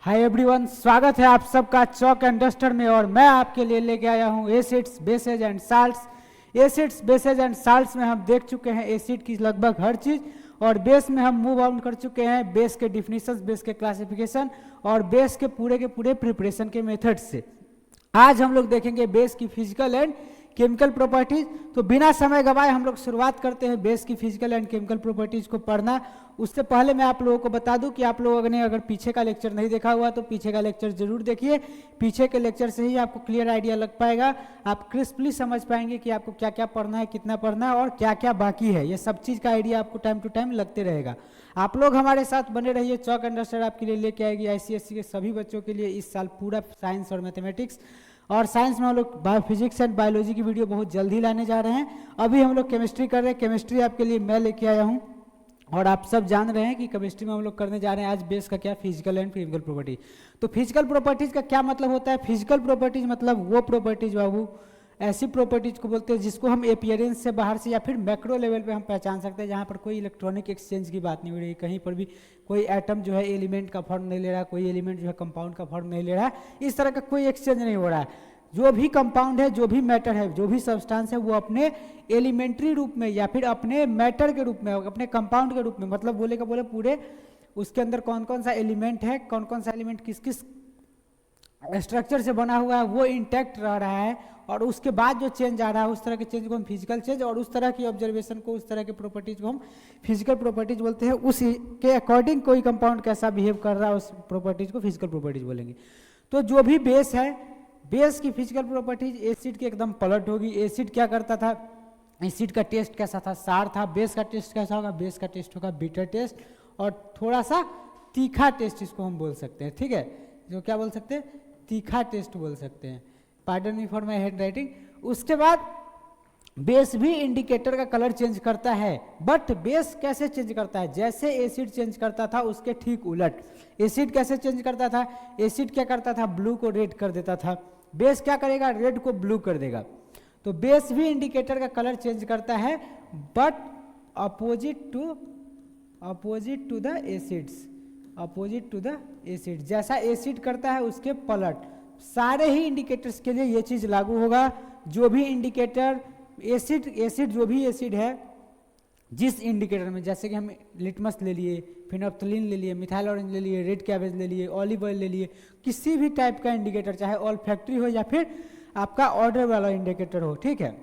Hi everyone, स्वागत है आप सबका चॉक एंड डस्टर में। और मैं आपके लिए लेके आया हूँ acids, bases and salts. Acids, bases and salts में हम देख चुके हैं एसिड की लगभग हर चीज़, और बेस में हम मूव ऑन कर चुके हैं बेस के डिफिनीशंस, बेस के क्लासिफिकेशन और बेस के पूरे प्रिपरेशन के मेथड्स से। आज हम लोग देखेंगे बेस की फिजिकल एंड केमिकल प्रॉपर्टीज। तो बिना समय गवाए हम लोग शुरुआत करते हैं बेस की फिजिकल एंड केमिकल प्रॉपर्टीज को पढ़ना। उससे पहले मैं आप लोगों को बता दूं कि आप लोगों ने अगर पीछे का लेक्चर नहीं देखा हुआ तो पीछे का लेक्चर जरूर देखिए। पीछे के लेक्चर से ही आपको क्लियर आइडिया लग पाएगा, आप क्रिस्पली समझ पाएंगे कि आपको क्या क्या पढ़ना है, कितना पढ़ना है और क्या क्या बाकी है। ये सब चीज़ का आइडिया आपको टाइम टू टाइम लगते रहेगा। आप लोग हमारे साथ बने रहिए। चॉक एंड डस्टर आपके लिए लेके आएगी ICSE के सभी बच्चों के लिए इस साल पूरा साइंस और मैथमेटिक्स। और साइंस में हम लोग फिजिक्स एंड बायोलॉजी की वीडियो बहुत जल्दी लाने जा रहे हैं। अभी हम लोग केमिस्ट्री कर रहे हैं। केमिस्ट्री आपके लिए मैं लेके आया हूँ और आप सब जान रहे हैं कि केमिस्ट्री में हम लोग करने जा रहे हैं आज बेस का क्या, फिजिकल एंड केमिकल प्रॉपर्टी। तो फिजिकल प्रॉपर्टीज का क्या मतलब होता है? फिजिकल प्रॉपर्टीज मतलब वो प्रॉपर्टीज बाबू, ऐसी प्रॉपर्टीज को बोलते हैं जिसको हम एपियरेंस से बाहर से या फिर मैक्रो लेवल पे हम पहचान सकते हैं, जहाँ पर कोई इलेक्ट्रॉनिक एक्सचेंज की बात नहीं हो रही, कहीं पर भी कोई एटम जो है एलिमेंट का फॉर्म नहीं ले रहा, कोई एलिमेंट जो है कंपाउंड का फॉर्म नहीं ले रहा है, इस तरह का कोई एक्सचेंज नहीं हो रहा है। जो भी कंपाउंड है, जो भी मैटर है, जो भी सब्सटेंस है, वो अपने एलिमेंट्री रूप में या फिर अपने मैटर के रूप में, अपने कंपाउंड के रूप में, मतलब बोले का बोले पूरे उसके अंदर कौन कौन सा एलिमेंट है, कौन कौन सा एलिमेंट किस किस स्ट्रक्चर से बना हुआ है, वो इंटैक्ट रह रहा है। और उसके बाद जो चेंज आ रहा है उस तरह के चेंज को हम फिजिकल चेंज, और उस तरह की ऑब्जर्वेशन को, उस तरह के प्रॉपर्टीज को हम फिजिकल प्रॉपर्टीज बोलते हैं। उसके अकॉर्डिंग कोई कंपाउंड कैसा बिहेव कर रहा है उस प्रॉपर्टीज को फिजिकल प्रॉपर्टीज बोलेंगे। तो जो भी बेस है, बेस की फिजिकल प्रॉपर्टीज एसिड की एकदम पलट होगी। एसिड क्या करता था? एसिड का टेस्ट कैसा था? सार था। बेस का टेस्ट कैसा होगा? बेस का टेस्ट होगा बिटर टेस्ट और थोड़ा सा तीखा टेस्ट, इसको हम बोल सकते हैं। ठीक है, जो क्या बोल सकते हैं? तीखा टेस्ट बोल सकते हैं। Pardon me for my hand writing. उसके बाद बेस भी इंडिकेटर का कलर चेंज करता है, बट बेस कैसे चेंज करता है? जैसे एसिड चेंज करता था उसके ठीक उलट। एसिड कैसे चेंज करता था? एसिड क्या करता था? ब्लू को रेड कर देता था। बेस क्या करेगा? रेड को ब्लू कर देगा। तो बेस भी इंडिकेटर का कलर चेंज करता है, but opposite to the acids, opposite to the acid. जैसा एसिड करता है उसके पलट। सारे ही इंडिकेटर्स के लिए ये चीज लागू होगा। जो भी इंडिकेटर एसिड जो भी एसिड है, जिस इंडिकेटर में, जैसे कि हम लिटमस ले लिए, फिनोप्थलीन ले लिए, मिथाइल ऑरेंज ले लिए, रेड कैबेज ले लिए, ऑलिव ऑयल ले लिए, किसी भी टाइप का इंडिकेटर, चाहे ऑल फैक्ट्री हो या फिर आपका ऑर्डर वाला इंडिकेटर हो, ठीक है,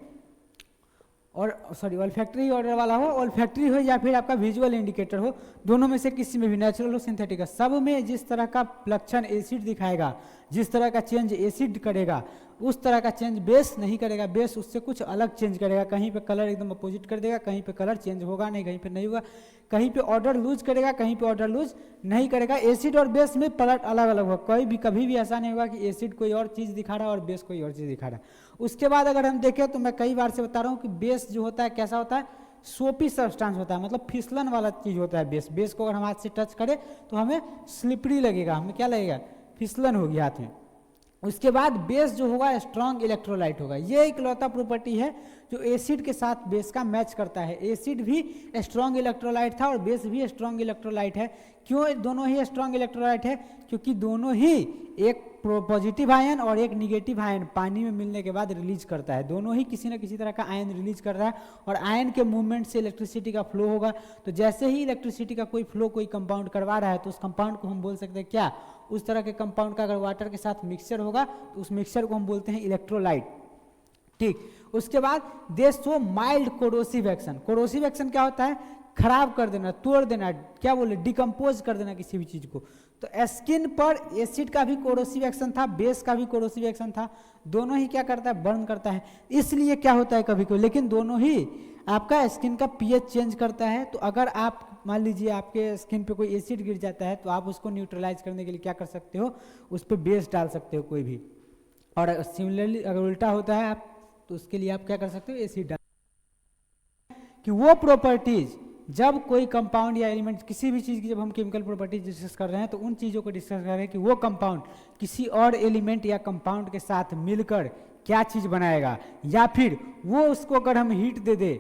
और सॉरी ऑल फैक्ट्री ऑर्डर वाला हो, ऑल फैक्ट्री हो या फिर आपका विजुअल इंडिकेटर हो, दोनों में से किसी में भी, नेचुरल हो सिंथेटिक, सब में जिस तरह का लक्षण एसिड दिखाएगा, जिस तरह का चेंज एसिड करेगा, उस तरह का चेंज बेस नहीं करेगा। बेस उससे कुछ अलग चेंज करेगा। कहीं पे कलर एकदम अपोजिट कर देगा, कहीं पे कलर चेंज होगा नहीं, कहीं पे नहीं होगा, कहीं पे ऑर्डर लूज करेगा, कहीं पे ऑर्डर लूज नहीं करेगा। एसिड और बेस में पलट अलग अलग होगा। कभी भी ऐसा नहीं होगा कि एसिड कोई और चीज़ दिखा रहा है और बेस कोई और चीज़ दिखा रहा है। उसके बाद अगर हम देखें तो मैं कई बार से बता रहा हूँ कि बेस जो होता है कैसा होता है? सोपी सब्सटेंस होता है, मतलब फिसलन वाला चीज़ होता है बेस। बेस को अगर हम हाथ से टच करें तो हमें स्लिपरी लगेगा, हमें क्या लगेगा? फिसलन होगी हाथ में। उसके बाद बेस जो होगा स्ट्रॉन्ग इलेक्ट्रोलाइट होगा। ये इकलौता प्रॉपर्टी है जो एसिड के साथ बेस का मैच करता है। एसिड भी स्ट्रॉन्ग इलेक्ट्रोलाइट था और बेस भी स्ट्रॉन्ग इलेक्ट्रोलाइट है। क्यों दोनों ही स्ट्रॉन्ग इलेक्ट्रोलाइट है? क्योंकि दोनों ही एक पॉजिटिव आयन और एक निगेटिव आयन पानी में मिलने के बाद रिलीज करता है। दोनों ही किसी न किसी तरह का आयन रिलीज कर रहा है और आयन के मूवमेंट से इलेक्ट्रिसिटी का फ्लो होगा। तो जैसे ही इलेक्ट्रिसिटी का कोई फ्लो कोई कंपाउंड करवा रहा है तो उस कंपाउंड को हम बोल सकते हैं क्या? उस तरह के कंपाउंड का अगर वाटर के साथ मिक्सचर होगा तो उस मिक्सचर को हम बोलते हैं इलेक्ट्रोलाइट। ठीक, उसके बाद दे show mild corrosive action. Corrosive action क्या होता है? खराब कर देना, तोड़ देना, क्या बोले, डिकम्पोज कर देना किसी भी चीज को। तो स्किन पर एसिड का भी कोरोसिव एक्शन था, बेस का भी कोरोसिव एक्शन था। दोनों ही क्या करता है? बर्न करता है। इसलिए क्या होता है कभी कोई, लेकिन दोनों ही आपका स्किन का पीएच चेंज करता है। तो अगर आप मान लीजिए आपके स्किन पे कोई एसिड गिर जाता है तो आप उसको न्यूट्रलाइज करने के लिए क्या कर सकते हो? उस पर बेस डाल सकते हो कोई भी। और सिमिलरली अगर उल्टा होता है आप तो उसके लिए आप क्या कर सकते हो? एसिड डाल। कि वो प्रॉपर्टीज, जब कोई कंपाउंड या एलिमेंट, किसी भी चीज़ की जब हम केमिकल प्रॉपर्टीज डिस्कस कर रहे हैं तो उन चीज़ों को डिस्कस कर रहे हैं कि वो कंपाउंड किसी और एलिमेंट या कंपाउंड के साथ मिलकर क्या चीज़ बनाएगा, या फिर वो उसको अगर हम हीट दे दे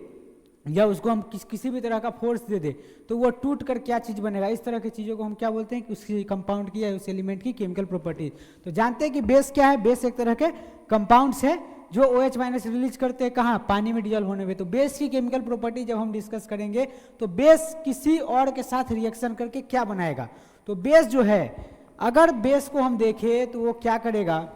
या उसको हम किसी भी तरह का फोर्स दे दे तो वो टूट कर क्या चीज़ बनेगा, इस तरह की चीज़ों को हम क्या बोलते हैं कि उसकी कंपाउंड की या उस एलिमेंट की केमिकल प्रॉपर्टीज। तो जानते हैं कि बेस क्या है, बेस एक तरह के कंपाउंड्स है जो OH माइनस रिलीज करते हैं कहाँ, पानी में डिजोल्व होने में। तो बेस की केमिकल प्रॉपर्टी जब हम डिस्कस करेंगे तो बेस किसी और के साथ रिएक्शन करके क्या बनाएगा। तो बेस जो है, अगर बेस को हम देखें तो वो क्या करेगा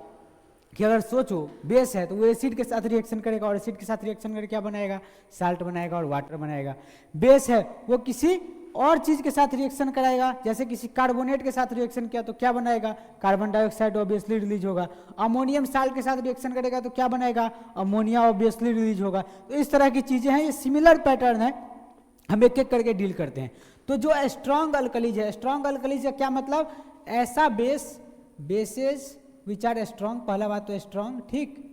कि अगर सोचो बेस है तो वो एसिड के साथ रिएक्शन करेगा और एसिड के साथ रिएक्शन करके क्या बनाएगा, साल्ट बनाएगा और वाटर बनाएगा। बेस है वो किसी और चीज के साथ रिएक्शन कराएगा, जैसे किसी कार्बोनेट के साथ रिएक्शन किया तो क्या बनाएगा, कार्बन डाइऑक्साइड ऑब्वियसली रिलीज होगा। अमोनियम साल्ट के साथ रिएक्शन करेगा तो क्या बनाएगा, अमोनिया ऑब्वियसली रिलीज होगा। तो इस तरह की चीजें हैं, ये सिमिलर पैटर्न है, हम एक एक करके डील करते हैं। तो जो स्ट्रॉन्ग अल्कलीज है, स्ट्रॉन्ग अल्कलीज का क्या मतलब, ऐसा बेसेस विच आर स्ट्रॉन्ग, पहला बात तो स्ट्रॉन्ग, ठीक।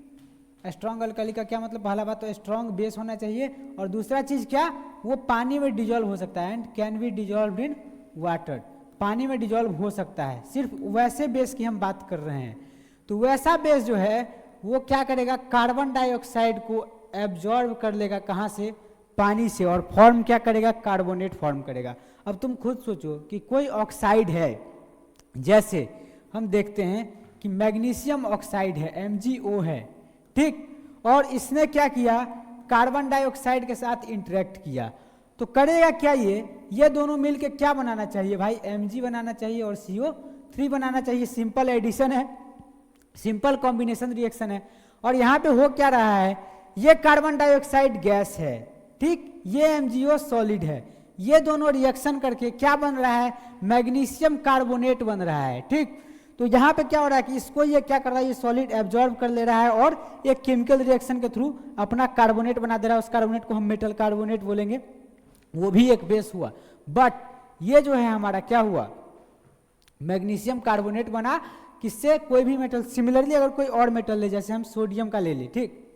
स्ट्रॉन्ग अल्कली का क्या मतलब, पहला बात तो स्ट्रॉन्ग बेस होना चाहिए और दूसरा चीज क्या, वो पानी में डिजोल्व हो सकता है, and can be dissolve in water, पानी में डिजोल्व हो सकता है। सिर्फ वैसे बेस की हम बात कर रहे हैं। तो वैसा बेस जो है वो क्या करेगा, कार्बन डाइऑक्साइड को एब्जॉर्ब कर लेगा, कहाँ से, पानी से, और फॉर्म क्या करेगा, कार्बोनेट फॉर्म करेगा। अब तुम खुद सोचो कि कोई ऑक्साइड है, जैसे हम देखते हैं कि मैग्नीशियम ऑक्साइड है, MgO है, ठीक, और इसने क्या किया, कार्बन डाइऑक्साइड के साथ इंटरेक्ट किया, तो करेगा क्या, ये दोनों मिलके क्या बनाना चाहिए भाई, Mg बनाना चाहिए और CO3 बनाना चाहिए। सिंपल एडिशन है, सिंपल कॉम्बिनेशन रिएक्शन है। और यहाँ पे हो क्या रहा है, ये कार्बन डाइऑक्साइड गैस है, ठीक, ये MgO सॉलिड है, ये दोनों रिएक्शन करके क्या बन रहा है, मैग्नीशियम कार्बोनेट बन रहा है, ठीक। तो यहाँ पे क्या हो रहा है कि इसको ये क्या कर रहा है, ये सॉलिड एब्जॉर्ब कर ले रहा है और एक केमिकल रिएक्शन के थ्रू अपना कार्बोनेट बना दे रहा है। उस कार्बोनेट को हम मेटल कार्बोनेट बोलेंगे, वो भी एक बेस हुआ। बट ये जो है हमारा क्या हुआ, मैग्नीशियम कार्बोनेट बना, किससे, कोई भी मेटल। सिमिलरली अगर कोई और मेटल ले, जैसे हम सोडियम का ले लें, ठीक,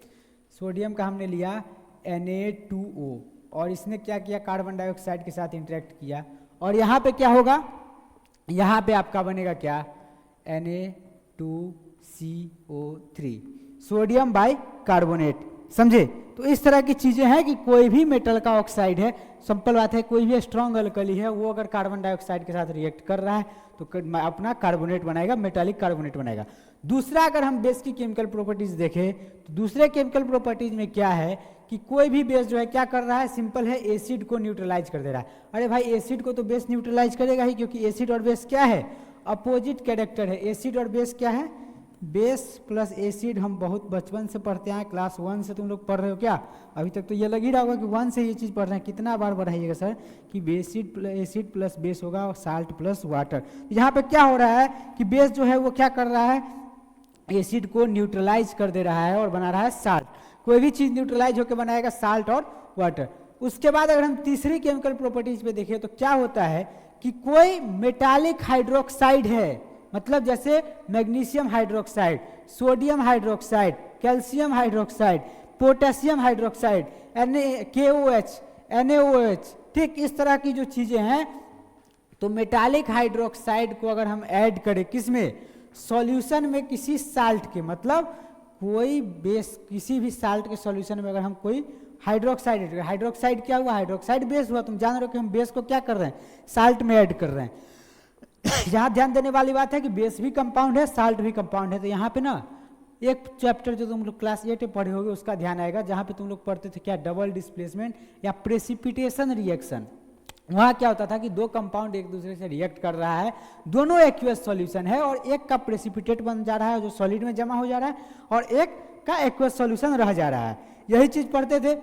सोडियम का हमने लिया Na2O और इसने क्या किया, कार्बन डाइऑक्साइड के साथ इंटरेक्ट किया, और यहाँ पे क्या होगा, यहाँ पे आपका बनेगा क्या, Na2CO3, सोडियम बाई कार्बोनेट, समझे। तो इस तरह की चीजें हैं कि कोई भी मेटल का ऑक्साइड है, सिंपल बात है, कोई भी स्ट्रॉन्ग अल्कली है, वो अगर कार्बन डाइऑक्साइड के साथ रिएक्ट कर रहा है तो अपना कार्बोनेट बनाएगा, मेटालिक कार्बोनेट बनाएगा। दूसरा अगर हम बेस की केमिकल प्रॉपर्टीज देखें तो दूसरे केमिकल प्रॉपर्टीज में क्या है कि कोई भी बेस जो है क्या कर रहा है, सिंपल है, एसिड को न्यूट्रलाइज कर दे रहा है। अरे भाई एसिड को तो बेस न्यूट्रलाइज करेगा ही, क्योंकि एसिड और बेस क्या है, अपोजिट कैरेक्टर है। एसिड और बेस क्या है, बेस प्लस एसिड, हम बहुत बचपन से पढ़ते हैं, क्लास 1 से तुम लोग पढ़ रहे हो क्या, अभी तक तो ये लग ही रहा होगा कि 1 से ये चीज़ पढ़ रहे हैं। कितना बार बढ़ाइएगा सर कि एसिड प्लस बेस होगा और साल्ट प्लस वाटर। यहाँ पे क्या हो रहा है कि बेस जो है वो क्या कर रहा है, एसिड को न्यूट्रलाइज कर दे रहा है और बना रहा है साल्ट। कोई भी चीज़ न्यूट्रलाइज होकर बनाएगा साल्ट और वाटर। उसके बाद अगर हम तीसरी केमिकल प्रॉपर्टीज पे देखें तो क्या होता है कि कोई मेटालिक हाइड्रोक्साइड है, मतलब जैसे magnesium hydroxide, sodium hydroxide, calcium hydroxide, potassium hydroxide, KOH, NaOH, ठीक, इस तरह की जो चीजें हैं। तो मेटालिक हाइड्रोक्साइड को अगर हम ऐड करें किसमें, सॉल्यूशन में, किसी साल्ट के, मतलब कोई बेस, किसी भी साल्ट के सॉल्यूशन में अगर हम कोई हाइड्रोक्साइड, हाइड्रोक्साइड क्या हुआ, हाइड्रोक्साइड बेस हुआ। तुम जान रहे हो कि हम बेस को क्या कर रहे हैं, साल्ट में ऐड कर रहे हैं। यहाँ ध्यान देने वाली बात है कि बेस भी कंपाउंड है, साल्ट भी कंपाउंड है। तो यहाँ पे ना एक चैप्टर जो तुम लोग क्लास 8 में पढ़े होगे उसका ध्यान आएगा, जहाँ पे तुम लोग पढ़ते थे क्या, डबल डिस्प्लेसमेंट या प्रेसिपिटेशन रिएक्शन। वहाँ क्या होता था कि दो कंपाउंड एक दूसरे से रिएक्ट कर रहा है, दोनों एक्वस सॉल्यूशन है, और एक का प्रेसिपिटेट बन जा रहा है जो सॉलिड में जमा हो जा रहा है, और एक का एक्वस सॉल्यूशन रह जा रहा है। यही चीज पढ़ते थे।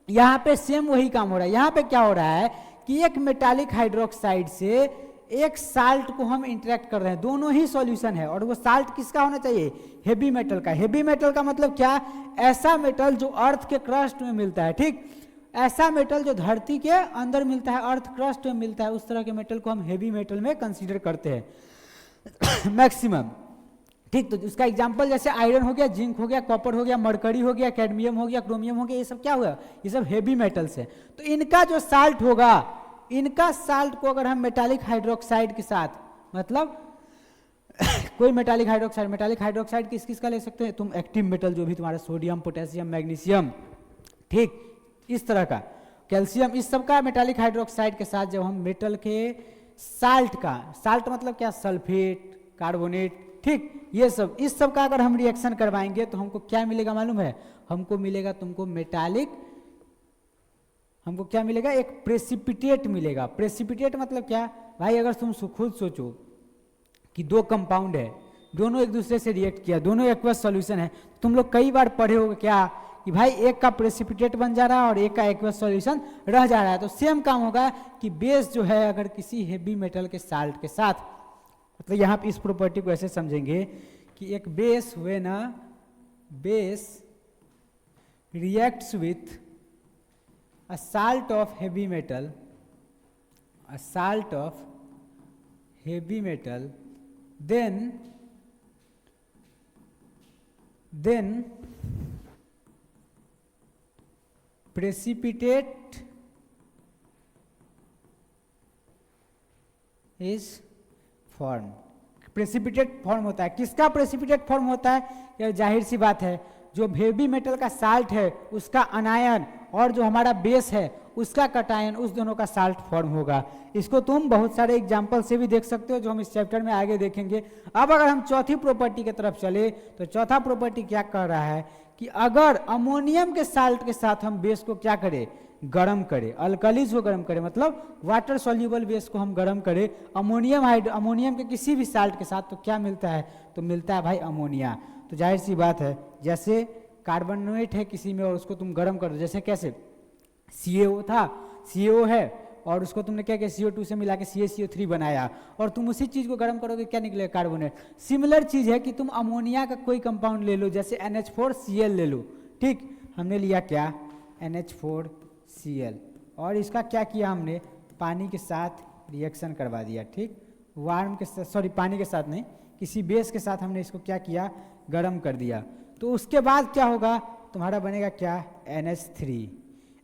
यहाँ पे सेम वही काम हो रहा है। यहाँ पे क्या हो रहा है कि एक मेटालिक हाइड्रोक्साइड से एक साल्ट को हम इंटरेक्ट कर रहे हैं, दोनों ही सॉल्यूशन है, और वो साल्ट किसका होना चाहिए, हेवी मेटल का। हेवी मेटल का मतलब क्या, ऐसा मेटल जो अर्थ के क्रस्ट में मिलता है, ठीक, ऐसा मेटल जो धरती के अंदर मिलता है, अर्थ क्रस्ट में मिलता है, उस तरह के मेटल को हम हेवी मेटल में कंसीडर करते हैं मैक्सिमम, ठीक। तो उसका एग्जांपल जैसे आयरन हो गया, जिंक हो गया, कॉपर हो गया, मरकरी हो गया, कैडमियम हो गया, क्रोमियम हो गया, ये सब क्या हुआ, ये सब हेवी मेटल्स है। तो इनका जो साल्ट होगा, इनका साल्ट को अगर हम मेटालिक हाइड्रोक्साइड के साथ, मतलब कोई मेटालिक हाइड्रोक्साइड किस किस का ले सकते हैं तुम, एक्टिव मेटल जो भी तुम्हारा सोडियम, पोटेशियम, मैग्नीशियम, ठीक, इस तरह का। कैल्शियम, इस सब का मेटालिक हाइड्रोक्साइड के साथ जब हम मेटल के साल्ट का, साल्ट मतलब क्या, सल्फेट, कार्बोनेट, ठीक, ये सब, इस सब का अगर हम रिएक्शन करवाएंगे तो हमको क्या मिलेगा मालूम है, हमको मिलेगा तुमको मेटालिक, हमको क्या मिलेगा, एक प्रेसिपिटेट मिलेगा। प्रेसिपिटेट मतलब क्या भाई, अगर तुम खुद सोचो कि दो कंपाउंड है, दोनों एक दूसरे से रिएक्ट किया, दोनों एक्वस सॉल्यूशन है, तुम लोग कई बार पढ़े होगे क्या कि भाई एक का प्रेसिपिटेट बन जा रहा है और एक का एक्वस सॉल्यूशन रह जा रहा है। तो सेम काम होगा कि बेस जो है अगर किसी हेवी मेटल के साल्ट के साथ, मतलब यहाँ पे इस प्रॉपर्टी को ऐसे समझेंगे कि एक base when a base reacts with a salt of heavy metal, a salt of heavy metal, then precipitate is formed। Precipitate form होता है, किसका प्रेसिपिटेट फॉर्म होता है, यह जाहिर सी बात है, जो हेवी मेटल का साल्ट है उसका अनायन और जो हमारा बेस है उसका कटायन, उस दोनों का साल्ट फॉर्म होगा। इसको तुम बहुत सारे एग्जाम्पल से भी देख सकते हो जो हम इस चैप्टर में आगे देखेंगे। अब अगर हम चौथी प्रॉपर्टी की तरफ चले तो चौथा प्रॉपर्टी क्या कह रहा है कि अगर अमोनियम के साल्ट के साथ हम बेस को क्या करें, गर्म करें, अल्कलीज को गर्म करें, मतलब वाटर सॉल्यूबल बेस को हम गर्म करें अमोनियम के किसी भी साल्ट के साथ, तो क्या मिलता है, तो मिलता है भाई अमोनिया। तो जाहिर सी बात है, जैसे कार्बोनेट है किसी में और उसको तुम गर्म कर दो, जैसे कैसे CaO था, CaO है और उसको तुमने क्या किया, CO2 से मिला के CaCO3 बनाया और तुम उसी चीज़ को गर्म करोगे, क्या निकलेगा, कार्बोनेट। सिमिलर चीज़ है कि तुम अमोनिया का कोई कंपाउंड ले लो, जैसे NH4Cl ले लो, ठीक, हमने लिया क्या, NH4Cl और इसका क्या किया हमने, पानी के साथ रिएक्शन करवा दिया, ठीक, वार्म के साथ, सॉरी पानी के साथ नहीं, किसी बेस के साथ हमने इसको क्या किया, गर्म कर दिया। तो उसके बाद क्या होगा, तुम्हारा बनेगा क्या,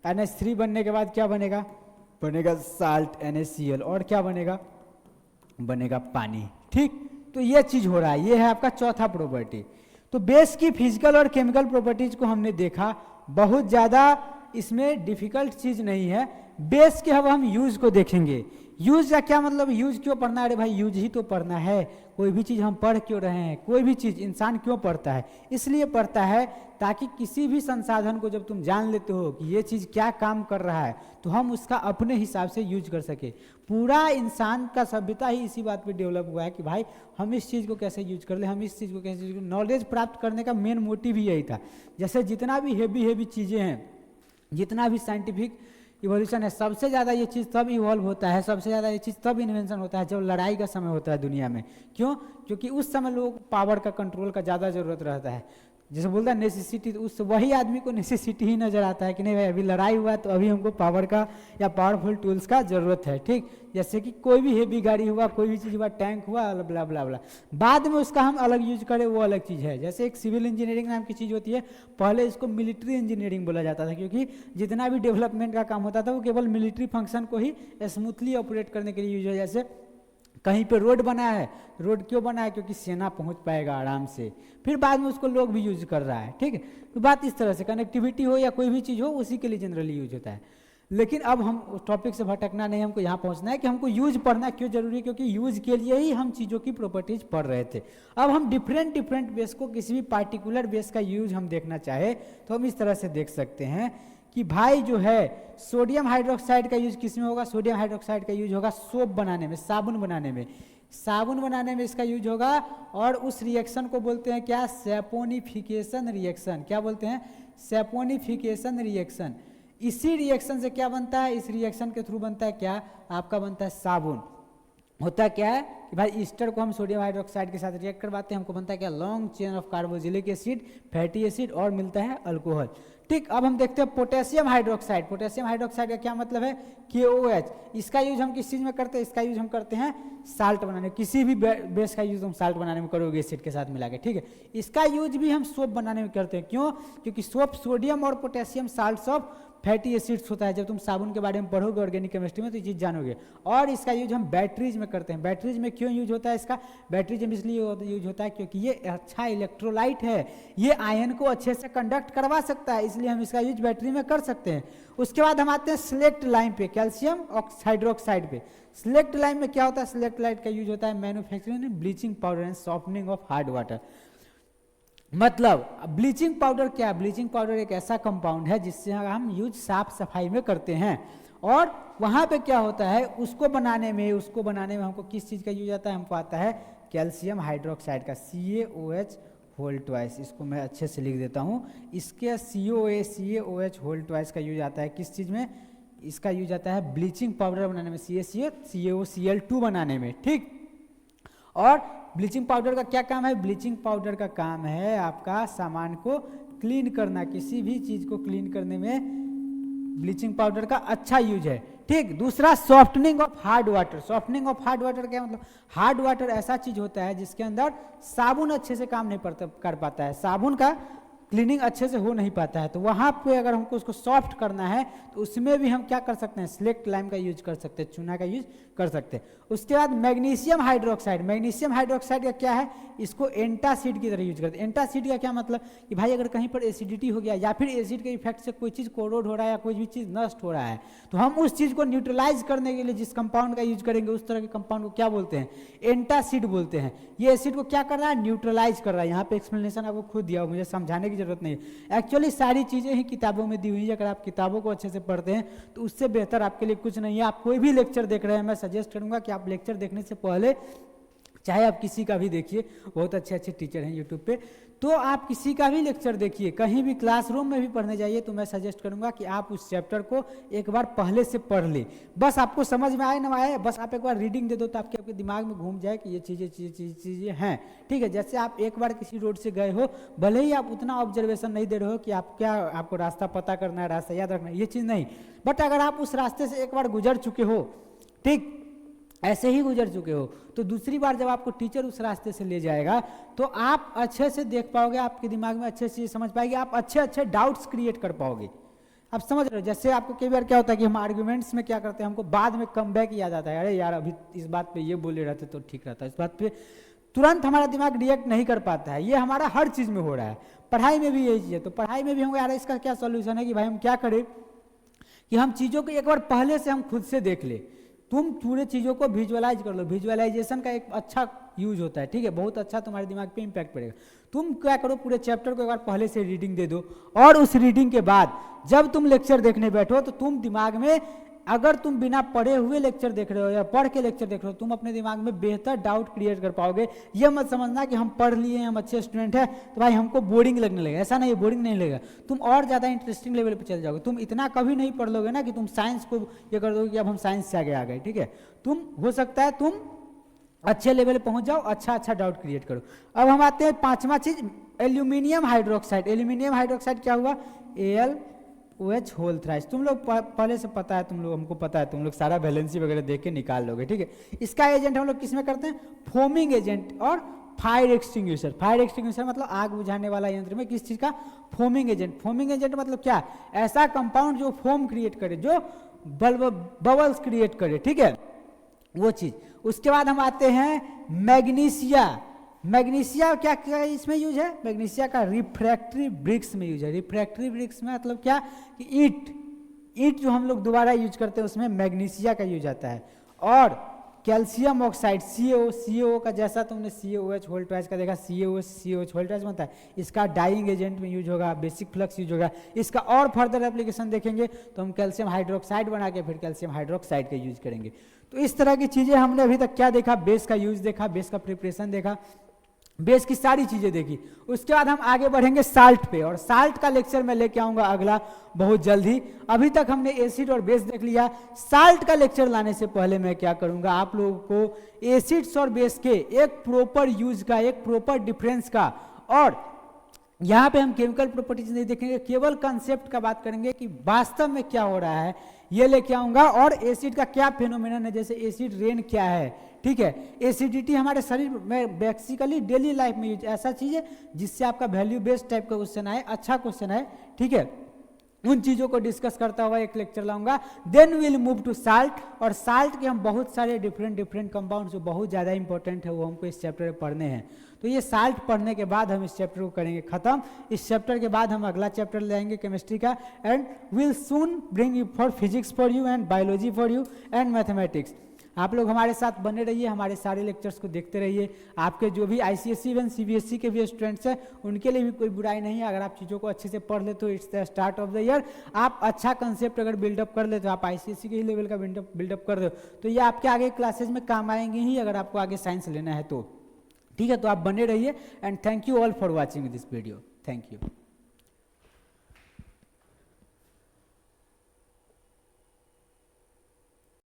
NH3 बनने के बाद क्या बनेगा, बनेगा साल्ट NaCl और क्या बनेगा, बनेगा पानी, ठीक। तो ये चीज हो रहा है, ये है आपका चौथा प्रॉपर्टी। तो बेस की फिजिकल और केमिकल प्रॉपर्टीज को हमने देखा, बहुत ज़्यादा इसमें डिफिकल्ट चीज नहीं है। बेस के अब हम यूज को देखेंगे। यूज का क्या मतलब, यूज क्यों पढ़ना है, अरे भाई यूज ही तो पढ़ना है, कोई भी चीज़ हम पढ़ क्यों रहे हैं, कोई भी चीज़ इंसान क्यों पढ़ता है, इसलिए पढ़ता है ताकि किसी भी संसाधन को जब तुम जान लेते हो कि ये चीज़ क्या काम कर रहा है तो हम उसका अपने हिसाब से यूज कर सके। पूरा इंसान का सभ्यता ही इसी बात पे डेवलप हुआ है कि भाई हम इस चीज़ को कैसे यूज कर ले, हम इस चीज़ को कैसे यूज कर, नॉलेज प्राप्त करने का मेन मोटिव ही यही था। जैसे जितना भी हेवी चीज़ें हैं, जितना भी साइंटिफिक इवोल्यूशन है, सबसे ज़्यादा ये चीज़ तब इवॉल्व होता है, सबसे ज़्यादा ये चीज़ तब इन्वेंशन होता है जब लड़ाई का समय होता है दुनिया में। क्यों, क्योंकि उस समय लोग पावर का कंट्रोल का ज़्यादा ज़रूरत रहता है। जैसे बोलता है नेसेसिटी, तो उस वही आदमी को नेसेसिटी ही नज़र आता है कि नहीं भाई अभी लड़ाई हुआ तो अभी हमको पावर का या पावरफुल टूल्स का ज़रूरत है, ठीक। जैसे कि कोई भी हेवी गाड़ी हुआ, कोई भी चीज़ हुआ, टैंक हुआ, ब्ला ब्ला ब्ला, बाद में उसका हम अलग यूज करें वो अलग चीज़ है। जैसे एक सिविल इंजीनियरिंग नाम की चीज़ होती है, पहले इसको मिलिट्री इंजीनियरिंग बोला जाता था, क्योंकि जितना भी डेवलपमेंट का काम होता था वो केवल मिलिट्री फंक्शन को ही स्मूथली ऑपरेट करने के लिए यूज है। जैसे कहीं पे रोड बना है, रोड क्यों बना है, क्योंकि सेना पहुंच पाएगा आराम से, फिर बाद में उसको लोग भी यूज कर रहा है, ठीक है। तो बात इस तरह से, कनेक्टिविटी हो या कोई भी चीज़ हो उसी के लिए जनरली यूज होता है। लेकिन अब हम उस टॉपिक से भटकना नहीं, हमको यहाँ पहुँचना है कि हमको यूज पढ़ना क्यों जरूरी है, क्योंकि यूज के लिए ही हम चीज़ों की प्रॉपर्टीज पढ़ रहे थे। अब हम डिफरेंट बेस को, किसी भी पार्टिकुलर बेस का यूज हम देखना चाहे तो हम इस तरह से देख सकते हैं कि भाई जो है सोडियम हाइड्रोक्साइड का यूज किस में होगा, सोडियम हाइड्रोक्साइड का यूज होगा सोप बनाने में, साबुन बनाने में, साबुन बनाने में इसका यूज होगा। और उस रिएक्शन को बोलते हैं क्या, सैपोनिफिकेशन रिएक्शन। क्या बोलते हैं, सैपोनिफिकेशन रिएक्शन। इसी रिएक्शन से क्या बनता है, इस रिएक्शन के थ्रू बनता है क्या, आपका बनता है साबुन। होता क्या है कि भाई ईस्टर को हम सोडियम हाइड्रोक्साइड के साथ रिएक्ट करवाते हैं, हमको बनता है क्या, long chain of carboxylic acid, fatty acid और मिलता है अल्कोहल, ठीक। अब हम देखते हैं पोटेशियम हाइड्रोक्साइड। पोटेशियम हाइड्रोक्साइड का क्या मतलब है, KOH। इसका यूज हम किस चीज़ में करते हैं, इसका यूज हम करते हैं साल्ट बनाने, किसी भी बेस का यूज हम साल्ट बनाने में करोगे एसिड के साथ मिला के, ठीक है। इसका यूज भी हम सोप बनाने में करते हैं, क्यों, क्योंकि सोप सोडियम और potassium salts of fatty acids होता है। जब तुम साबुन के बारे में पढ़ोगे ऑर्गेनिक केमिस्ट्री में तो ये चीज़ जानोगे। और इसका यूज हम बैटरीज में करते हैं। बैटरीज में क्यों यूज होता है इसका, बैटरीज में इसलिए यूज होता है क्योंकि ये अच्छा इलेक्ट्रोलाइट है, ये आयन को अच्छे से कंडक्ट करवा सकता है, इसलिए हम इसका यूज बैटरी में कर सकते हैं। उसके बाद हम आते हैं सिलेक्ट लाइन पे, कैल्शियम हाइड्रोक्साइड पे। सिलेक्ट लाइन में क्या होता है? सिलेक्ट लाइन का यूज होता है manufacturing bleaching powder and softening of hard water. मतलब ब्लीचिंग पाउडर क्या है? ब्लीचिंग पाउडर एक ऐसा कंपाउंड है जिससे हम यूज साफ सफाई में करते हैं, और वहाँ पे क्या होता है, उसको बनाने में हमको किस चीज़ का यूज आता है? हमको आता है कैल्शियम हाइड्रोक्साइड का, CaOH होल ट्वाइस। इसको मैं अच्छे से लिख देता हूँ। इसके CaOH होल ट्वाइस का यूज आता है किस चीज़ में? इसका यूज आता है ब्लीचिंग पाउडर बनाने में, CaCO2 बनाने में, ठीक। और ब्लीचिंग पाउडर का क्या काम है? ब्लीचिंग पाउडर का काम है आपका सामान को क्लीन करना, किसी भी चीज़ को क्लीन करने में ब्लीचिंग पाउडर का अच्छा यूज है, ठीक। दूसरा softening of hard water. Softening of hard water क्या मतलब? हार्ड वाटर ऐसा चीज होता है जिसके अंदर साबुन अच्छे से काम नहीं कर पाता है, साबुन का क्लीनिंग अच्छे से हो नहीं पाता है, तो वहाँ पे अगर हमको उसको सॉफ्ट करना है तो उसमें भी हम क्या कर सकते हैं? सिलेक्ट लाइम का यूज कर सकते हैं, चूना का यूज कर सकते हैं। उसके बाद मैग्नीशियम हाइड्रोक्साइड। मैग्नीशियम हाइड्रोक्साइड का क्या है? इसको एंटासिड की तरह यूज करते हैं। एंटासिड का क्या मतलब? कि भाई अगर कहीं पर एसिडिटी हो गया या फिर एसिड के इफेक्ट से कोई चीज़ कोरोड हो रहा है या कोई भी चीज़ नष्ट हो रहा है, तो हम उस चीज़ को न्यूट्रलाइज करने के लिए जिस कंपाउंड का यूज करेंगे उस तरह के कंपाउंड को क्या बोलते हैं? एंटासिड बोलते हैं। ये एसिड को क्या कर रहा है? न्यूट्रलाइज कर रहा है। यहाँ पे एक्सप्लेनेशन आपको खुद दिया हो, मुझे समझाने की जरूरत नहीं है। एक्चुअली सारी चीज़ें ही किताबों में दी हुई है, अगर आप किताबों को अच्छे से पढ़ते हैं तो उससे बेहतर आपके लिए कुछ नहीं है। आप कोई भी लेक्चर देख रहे हैं, मैं सजेस्ट करूंगा कि आप लेक्चर देखने से पहले, चाहे आप किसी का भी देखिए, बहुत अच्छे अच्छे टीचर हैं यूट्यूब पे, तो आप किसी का भी लेक्चर देखिए, कहीं भी क्लासरूम में भी पढ़ने जाइए, तो मैं सजेस्ट करूंगा कि आप उस चैप्टर को एक बार पहले से पढ़ ले। बस आपको समझ में आए ना आए, बस आप एक बार रीडिंग दे दो तो आपके दिमाग में घूम जाए कि ये चीज़ें हैं, ठीक है। जैसे आप एक बार किसी रोड से गए हो, भले ही आप उतना ऑब्जर्वेशन नहीं दे रहे हो कि आपको रास्ता पता करना है, रास्ता याद रखना है, ये चीज़ नहीं, बट अगर आप उस रास्ते से एक बार गुजर चुके हो, ठीक, ऐसे ही गुजर चुके हो, तो दूसरी बार जब आपको टीचर उस रास्ते से ले जाएगा तो आप अच्छे से देख पाओगे, आपके दिमाग में अच्छे से समझ पाएंगे, आप अच्छे अच्छे डाउट्स क्रिएट कर पाओगे। आप समझ रहे हो? जैसे आपको कई बार क्या होता है कि हम आर्ग्यूमेंट्स में क्या करते हैं, हमको बाद में कम बैक याद आता है, अरे यार अभी इस बात पे ये बोले रहते तो ठीक रहता, इस बात पे तुरंत हमारा दिमाग रिएक्ट नहीं कर पाता है। ये हमारा हर चीज़ में हो रहा है, पढ़ाई में भी यही चीज़ है। तो पढ़ाई में भी हम यार इसका क्या सोल्यूशन है कि भाई हम क्या करें कि हम चीज़ों को एक बार पहले से हम खुद से देख ले। तुम पूरे चीज़ों को विजुअलाइज कर लो, विजुअलाइजेशन का एक अच्छा यूज होता है, ठीक है, बहुत अच्छा तुम्हारे दिमाग पे इम्पैक्ट पड़ेगा। तुम क्या करो, पूरे चैप्टर को एक बार पहले से रीडिंग दे दो, और उस रीडिंग के बाद जब तुम लेक्चर देखने बैठो तो तुम दिमाग में, अगर तुम बिना पढ़े हुए लेक्चर देख रहे हो या पढ़ के लेक्चर देख रहे हो, तुम अपने दिमाग में बेहतर डाउट क्रिएट कर पाओगे। ये मत समझना कि हम पढ़ लिए हैं, हम अच्छे स्टूडेंट हैं तो भाई हमको बोरिंग लगने लगेगा, ऐसा नहीं, बोरिंग नहीं लगेगा, तुम और ज़्यादा इंटरेस्टिंग लेवल पे चल जाओगे। तुम इतना कभी नहीं पढ़ लोगे ना कि तुम साइंस को ये कर दोगे कि अब हम साइंस से आगे आ गए, ठीक है। तुम हो सकता है तुम अच्छे लेवल पे पहुंच जाओ, अच्छा डाउट क्रिएट करो। अब हम आते हैं पांचवा चीज, एल्यूमिनियम हाइड्रोक्साइड। एल्यूमिनियम हाइड्रोक्साइड क्या हुआ? AlOH whole thrice. तुम लोग पहले से पता है, हमको पता है, तुम लोग सारा वैलेंसी वगैरह देख के निकाल लोगे, ठीक है। इसका एजेंट हम लोग किस में करते हैं? फोमिंग एजेंट और फायर एक्सटिंग्विशर। फायर एक्सटिंग्विशर मतलब आग बुझाने वाला यंत्र में किस चीज का? Foaming agent. फोमिंग एजेंट मतलब क्या? ऐसा कंपाउंड जो फोम क्रिएट करे, जो बबल्स क्रिएट करे, ठीक है, वो चीज। उसके बाद हम आते हैं मैग्नीशिया। मैग्नीशिया क्या क्या इसमें यूज है? मैग्नीशिया का रिफ्रैक्टरी ब्रिक्स में यूज है। रिफ्रैक्टरी ब्रिक्स में मतलब क्या कि ईंट जो हम लोग दोबारा यूज करते हैं उसमें मैग्नीशिया का यूज आता है। और कैल्शियम ऑक्साइड CaO का, जैसा तुमने CaOH होल ट्वाइस का देखा, CaOH होल ट्वाइस बनता है, इसका डाइंग एजेंट में यूज होगा, बेसिक फ्लक्स यूज होगा। इसका और फर्दर एप्लीकेशन देखेंगे तो हम कैल्शियम हाइड्रोक्साइड बना के फिर कैल्शियम हाइड्रोक्साइड का यूज करेंगे। तो इस तरह की चीजें हमने अभी तक क्या देखा? बेस का यूज देखा, बेस का प्रिपरेशन देखा, बेस की सारी चीजें देखी। उसके बाद हम आगे बढ़ेंगे साल्ट पे, और साल्ट का लेक्चर मैं लेके आऊंगा अगला बहुत जल्द ही। अभी तक हमने एसिड और बेस देख लिया। साल्ट का लेक्चर लाने से पहले मैं क्या करूंगा, आप लोगों को एसिड्स और बेस के एक प्रॉपर यूज का, एक प्रॉपर डिफरेंस का, और यहाँ पे हम केमिकल प्रॉपर्टीज नहीं देखेंगे, केवल कंसेप्ट का बात करेंगे कि वास्तव में क्या हो रहा है, ये लेके आऊंगा। और एसिड का क्या फेनोमेनन है, जैसे एसिड रेन क्या है, ठीक है। एसिडिटी हमारे शरीर में बेसिकली डेली लाइफ में यूज ऐसा चीज है जिससे आपका वैल्यू बेस्ड टाइप का क्वेश्चन आए, अच्छा क्वेश्चन है, ठीक है। उन चीज़ों को डिस्कस करता हुआ एक लेक्चर लाऊंगा। Then will move to salt, और साल्ट के हम बहुत सारे डिफरेंट कंपाउंड जो बहुत ज़्यादा इंपॉर्टेंट है वो हमको इस चैप्टर में पढ़ने हैं। तो ये साल्ट पढ़ने के बाद हम इस चैप्टर को करेंगे खत्म। इस चैप्टर के बाद हम अगला चैप्टर ले आएंगे केमिस्ट्री का, and will soon bring you for physics for you and biology for you and mathematics. आप लोग हमारे साथ बने रहिए, हमारे सारे लेक्चर्स को देखते रहिए। आपके जो भी ICSE एवं CBSE के भी स्टूडेंट्स हैं उनके लिए भी कोई बुराई नहीं है, अगर आप चीज़ों को अच्छे से पढ़ ले तो it's the start of the year. आप अच्छा कंसेप्ट अगर बिल्डअप कर ले तो आप ICSE के ही लेवल का बिल्डअप कर दो तो ये आपके आगे क्लासेज में काम आएंगे ही, अगर आपको आगे साइंस लेना है तो। ठीक है, तो आप बने रहिए, and thank you all for watching this video. Thank you.